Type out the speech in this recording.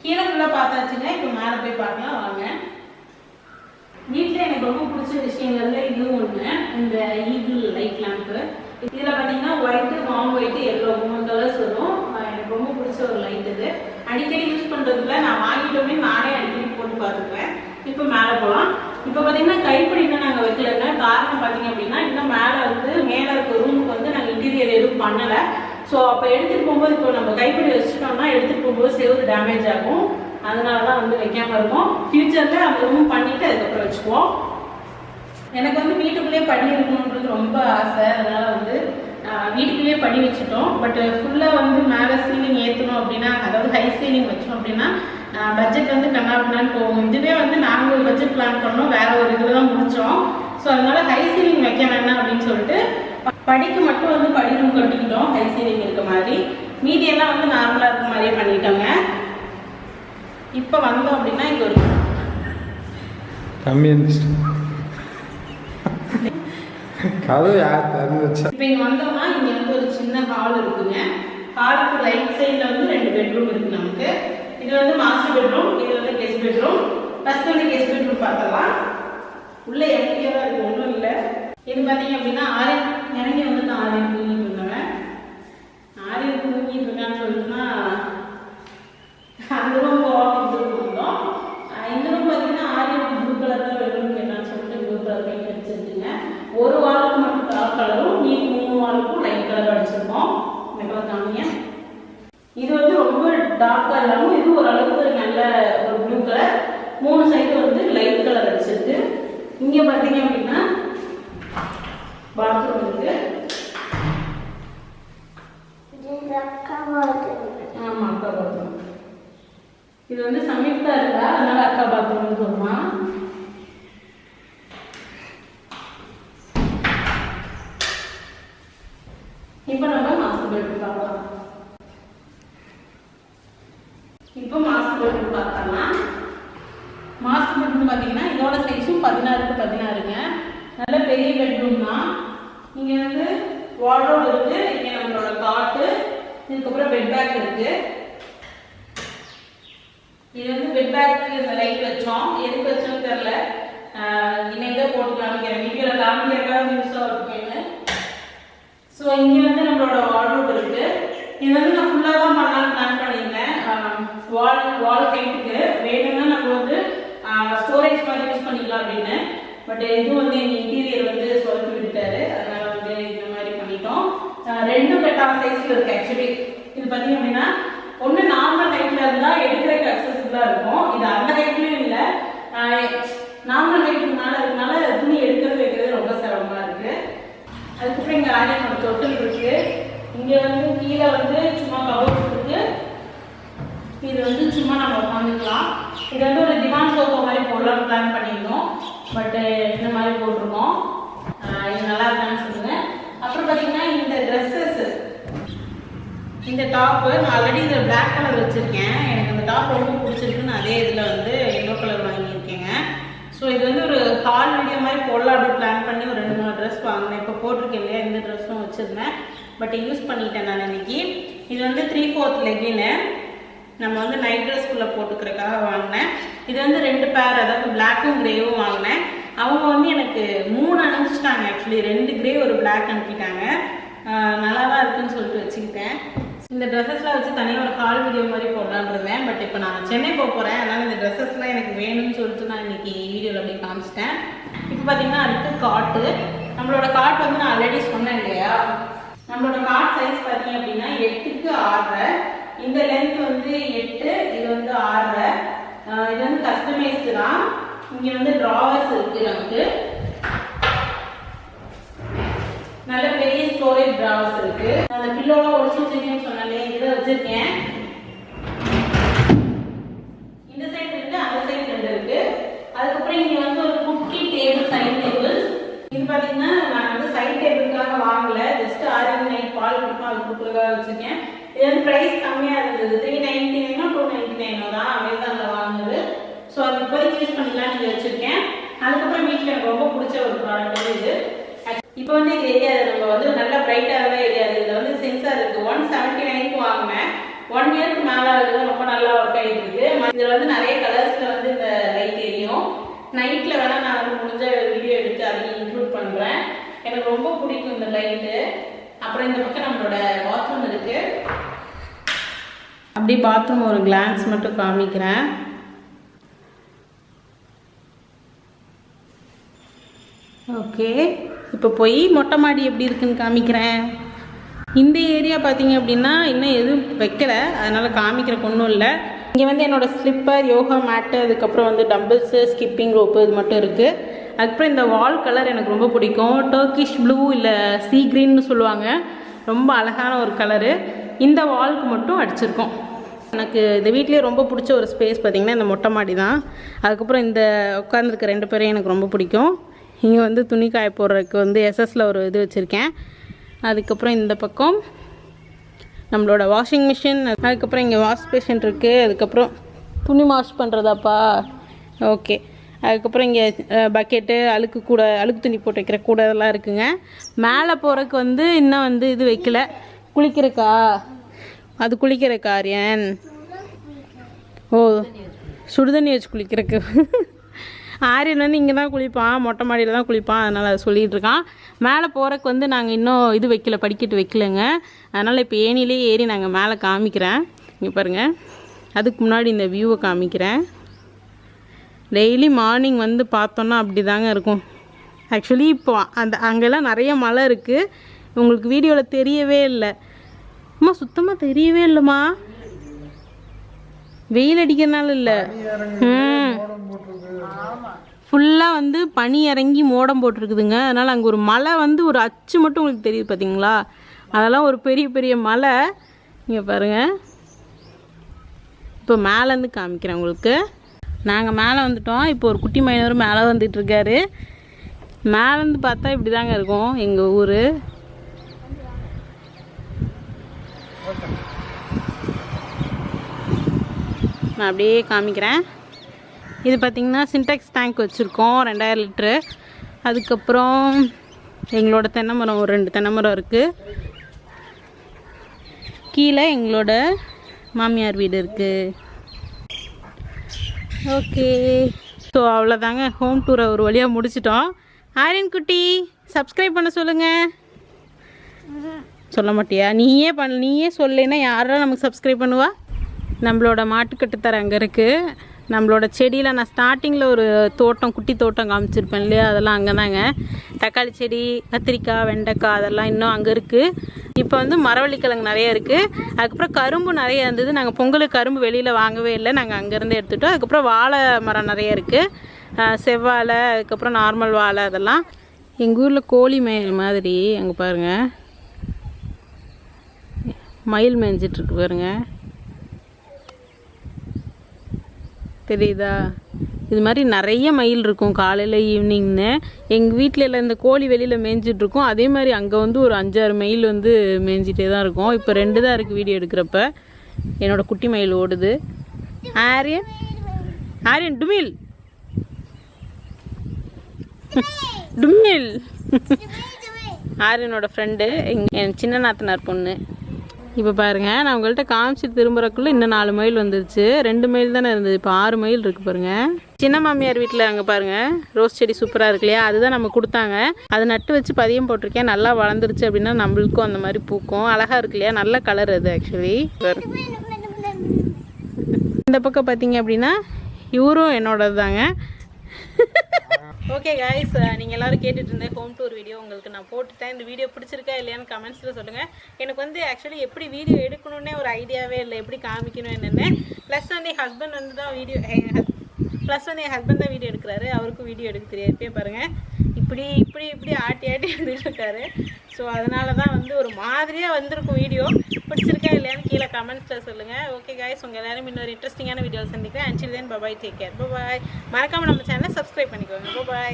கீழே ஃபுல்லாக பார்த்தாச்சுங்க. இப்போ மேலே போய் பார்க்கலாம் வாங்க. வீட்டில் எனக்கு ரொம்ப பிடிச்ச விஷயங்கள்ல இதுவும் ஒன்று, இந்த ஈகிள் லைட் லேம்ப்பு. இதில் பார்த்தீங்கன்னா white, warm white, yellow 3 colours வரும். எனக்கு ரொம்ப பிடிச்ச ஒரு லைட் இது. அடிக்கடி யூஸ் பண்ணுறதுல நான் வாங்கிட்டோமே நானே அடிக்கடி போட்டு பார்த்துக்குவேன். இப்போ மேலே போகலாம். இப்போ பார்த்தீங்கன்னா கைப்பிடி தான் நாங்கள் வைக்கலங்க. காரணம் பார்த்தீங்க அப்படின்னா இன்னும் மேலே இருக்க ரூமுக்கு வந்து நாங்கள் இன்டீரியர் எதுவும் பண்ணலை. ஸோ அப்போ எடுத்துகிட்டு போகும்போது இப்போ நம்ம கைப்பிடி வச்சுட்டோம்னா எடுத்துகிட்டு போகும்போது செவுரு டேமேஜ் ஆகும். அதனால தான் வந்து வைக்காமல் இருக்கும். ஃபியூச்சரில் அந்த ரூம் பண்ணிவிட்டு அதுக்கப்புறம் வச்சுக்குவோம். எனக்கு வந்து வீட்டுக்குள்ளேயே படி இருக்கணுன்றது ரொம்ப ஆசை. அதனால் வந்து வீட்டுக்குள்ளேயே படி வச்சுட்டோம். பட் ஃபுல்லாக வந்து மேலே சீலிங் ஏற்றணும் அப்படின்னா, அதாவது ஹை சீலிங் வச்சோம் அப்படின்னா பட்ஜெட் வந்து கண்ணாப்பினான்னு போகும். இதுவே வந்து நாங்கள் ஒரு பட்ஜெட் பிளான் பண்ணோம், வேற ஒரு இதில் தான் முடித்தோம். ஸோ அதனால ஹை சீலிங் வைக்க வேண்டாம் அப்படின்னு சொல்லிட்டு படிக்கு மட்டும் வந்து படி ரூம் கட்டிக்கிட்டோம் ஹை சீலிங் இருக்க மாதிரி. மீதியெல்லாம் வந்து நார்மலாக இருக்க மாதிரியே பண்ணிட்டோங்க. இப்போ வந்தோம் அப்படின்னா இங்கே ஒரு கம்மி கதவு யார் திறந்துச்சு. இப்போ இங்கே வந்தோம்னா இங்கே வந்து ஒரு சின்ன ஹால் இருக்குங்க. ஹாலுக்கு ரைட் சைடில் வந்து 2 பெட்ரூம் இருக்குது நமக்கு. இது வந்து மாஸ்டர் பெட்ரூம், இது வந்து கெஸ்ட் பெட்ரூம். ஃபர்ஸ்ட் வந்து கெஸ்ட் பெட்ரூம் பார்த்தலாம். உள்ளே எம்டியாக தான் இருக்குது, ஒன்றும் இல்லை. இது பார்த்தீங்க அப்படின்னா ஆரியன் இறங்கி வந்து நான் ஆரியன் தூங்கிட்டு இருந்தேன். ஆரியன் தூங்கிட்டு இருக்கான்னு சொல்லிட்டுனா அந்த ரூம் போகிறோம். இந்த ரூம் பார்த்தீங்கன்னா ஆரியன் ப்ளூ கலர் தான் வேணும்னு கேட்டான்னு சொல்லிட்டு ப்ளூ கலர் பெயிண்ட் அடிச்சிருக்குங்க. ஒரு வாலுக்கு மட்டும் டார்க் கலரும், மீதி 3 வாலுக்கும் லைட் கலர் அடிச்சிருக்கோம். இந்த கலர் காமிங்க. இது வந்து ரொம்ப டார்க்காக இல்லாமல் இது ஓரளவுக்கு நல்ல ஒரு ப்ளூ கலர். 3 சைடு வந்து லைட் கலர் அடிச்சிருக்கு. இங்கே பார்த்தீங்க அப்படின்னா பாத்ரூம் இருக்கு. ஆமாம், அக்கா பாத்ரூம். இது வந்து சமீபத்தா இருக்கா, அதனால அக்கா பாத்ரூம்னு சொல்லுவான். இப்போ நம்ம மாஸ்டர் பெட்ரூம் பார்க்கலாம். இப்போ மாஸ்டர் பெட்ரூம் பார்த்தோம்னா மாஸ்டர் பெட்ரூம் பார்த்தீங்கன்னா இதோட சைஸும் 16க்கு 16ங்க. நல்ல பெரிய பெட்ரூம் தான். இங்கே வந்து வார்ட்ரோப் இருக்குது. இங்கே நம்மளோட காட்டு, இதுக்கப்புறம் பெட் பேக் இருக்குது. இது வந்து பெட் பேக்கு இந்த லைட் வச்சோம். எதுக்கு வச்சோம்னு தெரில, இன்னைக்கு தான் போட்டு காமிக்கிறேன். வீடியோவில் காமிக்கிறதுக்காக யூஸ் ஆகுதுன்னு. ஸோ இங்கே வந்து நம்மளோட வார்ட்ரோப் இருக்குது. இது வந்து நான் ஃபுல்லாக தான் பண்ணலான்னு பிளான் பண்ணியிருந்தேன். வால் ஹைட்டுக்கு வேணும்னா நம்ம வந்து ஸ்டோரேஜ் மாதிரி யூஸ் பண்ணிக்கலாம் அப்படின்னு. பட் இது வந்து எங்கள் இன்டீரியர் வந்து சொல்லி விட்டுட்டாரு. அதனால வந்து இந்த மாதிரி பண்ணிட்டோம். 2 கட்டான சைஸில் இருக்குது. ஆக்சுவலி இது பார்த்தீங்க அப்படின்னா ஒன்று நார்மல் ஹைட்டில் இருந்தால் எடுக்கிறதுக்கு அக்சசிபிளாக இருக்கும். இது அந்த ஹைட்லையும் இல்லை, நார்மல் ஹைட்டுக்கு மேலே இருக்கனால துணி எடுக்கிறது வைக்கிறது ரொம்ப சிரமமாக இருக்குது. அதுக்கப்புறம் இங்கே ஆரியனோட தொட்டில் இருக்குது. இங்கே வந்து கீழே வந்து சும்மா கபோர்ட் இருக்குது. இது வந்து சும்மா நம்ம உட்காந்துக்கலாம். இது வந்து ஒரு திவான் சோஃபா மாதிரி போடலாம்னு பிளான் பண்ணியிருந்தோம். பட்டு இந்த மாதிரி போட்டிருக்கோம். இது நல்லா இருக்கான்னு சொல்லுங்க. அப்புறம் பார்த்தீங்கன்னா இந்த ட்ரெஸ்ஸஸ், இந்த டாப்பு நான் ஆல்ரெடி இதில் பிளாக் கலர் வச்சுருக்கேன். எனக்கு இந்த டாப் ரொம்ப பிடிச்சிருக்குன்னு அதே இதில் வந்து எல்லோ கலர் வாங்கியிருக்கேங்க. ஸோ இது வந்து ஒரு ஹால் வீடியோ மாதிரி போடலாம் அப்படின்னு பிளான் பண்ணி ஒரு 2-3 ட்ரெஸ் வாங்கினேன். இப்போ போட்டிருக்கேன் இல்லையா, இந்த ட்ரெஸ்ஸும் வச்சுருந்தேன். பட் யூஸ் பண்ணிட்டேன் நான் இன்னைக்கு. இது வந்து 3/4 லெகின்னு நம்ம வந்து நைட் ட்ரெஸ்க்குள்ளே போட்டுக்கிறதுக்காக வாங்கினேன். இது வந்து 2 பேர், அதாவது பிளாக்கும் கிரேவும் வாங்கினேன். அவங்க வந்து எனக்கு 3 அனுப்பிச்சிட்டாங்க. ஆக்சுவலி 2 கிரே ஒரு பிளாக் அனுப்பிட்டாங்க. நல்லா தான் இருக்குன்னு சொல்லிட்டு வச்சுக்கிட்டேன். இந்த ட்ரெஸ்ஸஸ்லாம் வச்சு தனியாக ஒரு ஹால் வீடியோ மாதிரி போடலான்னு இருந்தேன். பட் இப்போ நான் சென்னை போக போகிறேன். அதனால் இந்த ட்ரெஸ்ஸஸ்லாம் எனக்கு வேணும்னு சொல்லிட்டு நான் இன்னைக்கு வீடியோவில் அப்படியே காமிச்சிட்டேன். இப்போ பார்த்தீங்கன்னா அடுத்து காட்டு. நம்மளோட காட்டு வந்து நான் ஆல்ரெடி சொன்னேன் இல்லையா, நம்மளோட காட் சைஸ் பார்த்தீங்க அப்படின்னா 8க்கு 6. இந்த லென்த் வந்து 8, இது வந்து 6. இது வந்து கஸ்டமைஸ்டு தான். இங்கே வந்து ட்ராவர்ஸ் இருக்கு. நமக்கு நல்ல பெரிய ஸ்டோரேஜ் ட்ராவர்ஸ் இருக்கு. அந்த பில்லோலாம் ஒடிச்சு வச்சிருக்கேன்னு சொன்னாலே இதை வச்சிருக்கேன். இந்த சைடு இருக்கு, அந்த சைடு 2 இருக்கு. அதுக்கப்புறம் இங்க வந்து ஒரு குட்டி டேபிள், சைட் டேபிள். இது பார்த்தீங்கன்னா நான் வந்து சைட் டேபிளுக்காக வாங்கல, ஜஸ்ட் ஆரியன் நைட் பால் கொடுப்போம் அது கொடுக்குறதுக்காக வச்சிருக்கேன். இது வந்து ப்ரைஸ் கம்மியாக இருந்தது. 399 299 தான் அமேசானில் வாங்குது. ஸோ அது இப்போதைக்கு யூஸ் பண்ணிக்கலாம் நீங்கள் வச்சுருக்கேன். அதுக்கப்புறம் வீட்டில் எனக்கு ரொம்ப பிடிச்ச ஒரு ப்ராடக்ட் வந்து இது. இப்போ வந்து இது எரியாது, நம்ம வந்து நல்லா பிரைட்டாகவே எரியாது. இதில் வந்து சென்சார் இருக்குது. 179க்கு வாங்கினேன். 1 இயருக்கு மேலே ஆகுது, ரொம்ப நல்லா ஒர்க் ஆகிட்டு இருக்கு. இதில் வந்து நிறைய கலர்ஸில் வந்து இந்த லைட் எரியும். நைட்டில் வேணால் நான் வந்து முடிஞ்ச வீடியோ எடுத்து அதையும் இன்க்ளூட் பண்ணுறேன். எனக்கு ரொம்ப பிடிக்கும் இந்த லைட்டு. அப்புறம் இந்த பக்கம் நம்மளோட பாத்ரூம் இருக்குது. அப்படியே பாத்ரூம் ஒரு கிளான்ஸ் மட்டும் காமிக்கிறேன். ஓகே, இப்போ போய் மொட்டை மாடி எப்படி இருக்குன்னு காமிக்கிறேன். இந்த ஏரியா பார்த்தீங்க அப்படின்னா இன்னும் எதுவும் வைக்கலை, அதனால் காமிக்கிறக்கு ஒன்றும் இல்லை. இங்கே வந்து என்னோடய ஸ்லிப்பர், யோகா மேட்டு, அதுக்கப்புறம் வந்து டம்பிள்ஸு, ஸ்கிப்பிங் ரோப்பு இது மட்டும் இருக்குது. அதுக்கப்புறம் இந்த வால் கலர் எனக்கு ரொம்ப பிடிக்கும். டர்க்கிஷ் ப்ளூ இல்லை சீ க்ரீன்னு சொல்லுவாங்க, ரொம்ப அழகான ஒரு கலரு. இந்த வால்க்கு மட்டும் அடிச்சிருக்கோம். எனக்கு இந்த வீட்லேயே ரொம்ப பிடிச்ச ஒரு ஸ்பேஸ் பார்த்திங்கன்னா இந்த மொட்டை மாடி தான். அதுக்கப்புறம் இந்த உட்காந்துருக்க 2 பேரையும் எனக்கு ரொம்ப பிடிக்கும். இங்கே வந்து துணி காய போடுறதுக்கு வந்து எஸ்எஸில் ஒரு இது வச்சுருக்கேன். அதுக்கப்புறம் இந்த பக்கம் நம்மளோட வாஷிங் மிஷின், அதுக்கப்புறம் இங்கே வாஷ் பேஷன் இருக்குது. அதுக்கப்புறம் துணி வாஷ் பண்ணுறதாப்பா, ஓகே. அதுக்கப்புறம் இங்கே பக்கெட்டு, அழுக்கு துணி போட்டு வைக்கிற கூட இதெல்லாம் இருக்குங்க. மேலே போகிறதுக்கு வந்து இன்னும் வந்து இது வைக்கல. குளிக்கிறக்கா, அது குளிக்கிறக்கா ஆரியன், ஓ சுடுதண்ணி வச்சு குளிக்கிறக்கு. ஆரியன் வந்து இங்கே தான் குளிப்பான், மொட்டை மாடியில் தான் குளிப்பான், அதனால் அதை சொல்லிகிட்டு இருக்கான். மேலே போகிறக்கு வந்து நாங்கள் இன்னும் இது வைக்கல, படிக்கட்டு வைக்கலைங்க. அதனால் இப்போ ஏனிலே ஏறி நாங்கள் மேலே காமிக்கிறேன். இங்கே பாருங்கள், அதுக்கு முன்னாடி இந்த வியூவை காமிக்கிறேன். டெய்லி மார்னிங் வந்து பார்த்தோன்னா அப்படி தாங்க இருக்கும். ஆக்சுவலி இப்போ அங்கெல்லாம் நிறைய மழை இருக்குது, உங்களுக்கு வீடியோவில் தெரியவே இல்லை. அம்மா சுத்தமாக தெரியவே இல்லைம்மா, வெயில் அடிக்கிறனால இல்லை, ஃபுல்லாக வந்து பனி இறங்கி மோடம் போட்டிருக்குதுங்க. அதனால் அங்கே ஒரு மலை வந்து ஒரு அச்சு மட்டும் உங்களுக்கு தெரியுது பார்த்தீங்களா, அதெல்லாம் ஒரு பெரிய பெரிய மலை. இங்கே பாருங்கள், இப்போ மேலேருந்து காமிக்கிறேன் உங்களுக்கு. நாங்கள் மேலே வந்துட்டோம். இப்போ ஒரு குட்டி மைனரும் மேலே வந்துட்டுருக்காரு. மேலேருந்து பார்த்தா இப்படி தாங்க இருக்கும் எங்கள் ஊர். நான் அப்படியே காமிக்கிறேன். இது பார்த்திங்கன்னா சின்டெக்ஸ் டேங்க் வச்சுருக்கோம், 2000 லிட்ரு. அதுக்கப்புறம் எங்களோட தென்னை மரம், ஒரு 2 தென்னை மரம் இருக்குது. கீழே எங்களோட மாமியார் வீடு இருக்குது. ஓகே, ஸோ அவ்வளோதாங்க, ஹோம் டூரை ஒரு வழியாக முடிச்சிட்டோம். ஆரியன் குட்டி சப்ஸ்கிரைப் பண்ண சொல்லுங்கள். சொல்ல மாட்டியா? நீயே சொல்லேன்னா யாரும் நமக்கு சப்ஸ்கிரைப் பண்ணுவா? நம்மளோட மாட்டுக்கட்டுத்தர அங்கே இருக்குது. நம்மளோட செடியில் நான் ஸ்டார்டிங்கில் ஒரு தோட்டம், குட்டி தோட்டம் காமிச்சிருப்பேன் இல்லையா, அதெல்லாம் அங்கே தாங்க. தக்காளி செடி, கத்திரிக்காய், வெண்டைக்காய் அதெல்லாம் இன்னும் அங்கே இருக்குது. இப்போ வந்து மரவள்ளிக்கிழங்கு நிறைய இருக்குது. அதுக்கப்புறம் கரும்பு நிறைய இருந்தது. நாங்கள் பொங்கலுக்கு கரும்பு வெளியில் வாங்கவே இல்லை, நாங்கள் அங்கேருந்து எடுத்துகிட்டோம். அதுக்கப்புறம் வாழை மரம் நிறைய இருக்குது, செவ்வாழை, அதுக்கப்புறம் நார்மல் வாழை. அதெல்லாம் எங்கள் ஊரில் கோழி மயில் மாதிரி அங்கே பாருங்கள், மயில் மேய்ஞ்சிட்ருக்கு பாருங்கள், தெரியுதா? இது மாதிரி நிறைய மயில் இருக்கும் காலையில் ஈவினிங்னு. எங்கள் வீட்டில் இந்த கோழி வெளியில் மேய்ஞ்சிட்ருக்கோம். அதே மாதிரி அங்கே வந்து ஒரு 5-6 மயில் வந்து மேய்ஞ்சிட்டே தான் இருக்கும். இப்போ 2 தான் இருக்குது வீடியோ எடுக்கிறப்ப. என்னோடய குட்டி மயில் ஓடுது. ஆரியன் டுமில் டுமில் ஆரியனோட ஃப்ரெண்டு, என் சின்ன நாத்தனார் பொண்ணு. இப்போ பாருங்கள், நான் உங்கள்கிட்ட காமிச்சிட்டு திரும்புறக்குள்ளே இன்னும் 4 மைல் வந்துருச்சு. 2 மைல் தானே இருந்தது, இப்போ 6 மைல் இருக்குது பாருங்கள். சின்ன மாமியார் வீட்டில் அங்கே பாருங்கள் ரோஸ் செடி சூப்பராக இருக்கு இல்லையா, அதுதான் நம்ம கொடுத்தாங்க. அதை நட்டு வச்சு பதியம் போட்டிருக்கேன். நல்லா வளர்ந்துருச்சு அப்படின்னா நம்மளுக்கும் அந்த மாதிரி பூக்கும். அழகாக இருக்கு இல்லையா, நல்ல கலர் அது ஆக்சுவலி. இந்த பக்கம் பார்த்தீங்க அப்படின்னா இவரும் என்னோடது தாங்க. ஓகே காய்ஸ், நீங்கள் எல்லோரும் கேட்டுட்டு இருந்த ஹோம் டூர் வீடியோ உங்களுக்கு நான் போட்டுட்டேன். இந்த வீடியோ பிடிச்சிருக்கா இல்லையான்னு கமெண்ட்ஸில் சொல்லுங்கள். எனக்கு வந்து ஆக்சுவலி எப்படி வீடியோ எடுக்கணுன்னே ஒரு ஐடியாவே இல்லை, எப்படி காமிக்கணும் என்னென்னு. ப்ளஸ் வந்து என் ஹஸ்பண்ட் தான் வீடியோ எடுக்கிறாரு. அவருக்கும் வீடியோ எடுக்க தெரியாது. இப்போயே பாருங்கள், இப்படி ஆட்டி வந்துட்டு இருக்காரு. ஸோ அதனால தான் வந்து ஒரு மாதிரியாக வந்திருக்கும் வீடியோ. பிடிச்சிருக்கா இல்லையான்னு கீழே கமெண்ட்ஸில் சொல்லுங்கள். ஓகே காய்ஸ், உங்கள் எல்லாரும் இன்னொரு இன்ட்ரெஸ்டிங்கான வீடியோவில் சந்திக்கிறேன். Until then bye, take care, bye. மறக்காமல் நம்ம சேனலை சப்ஸ்கிரைப் பண்ணிக்கோங்க. பை.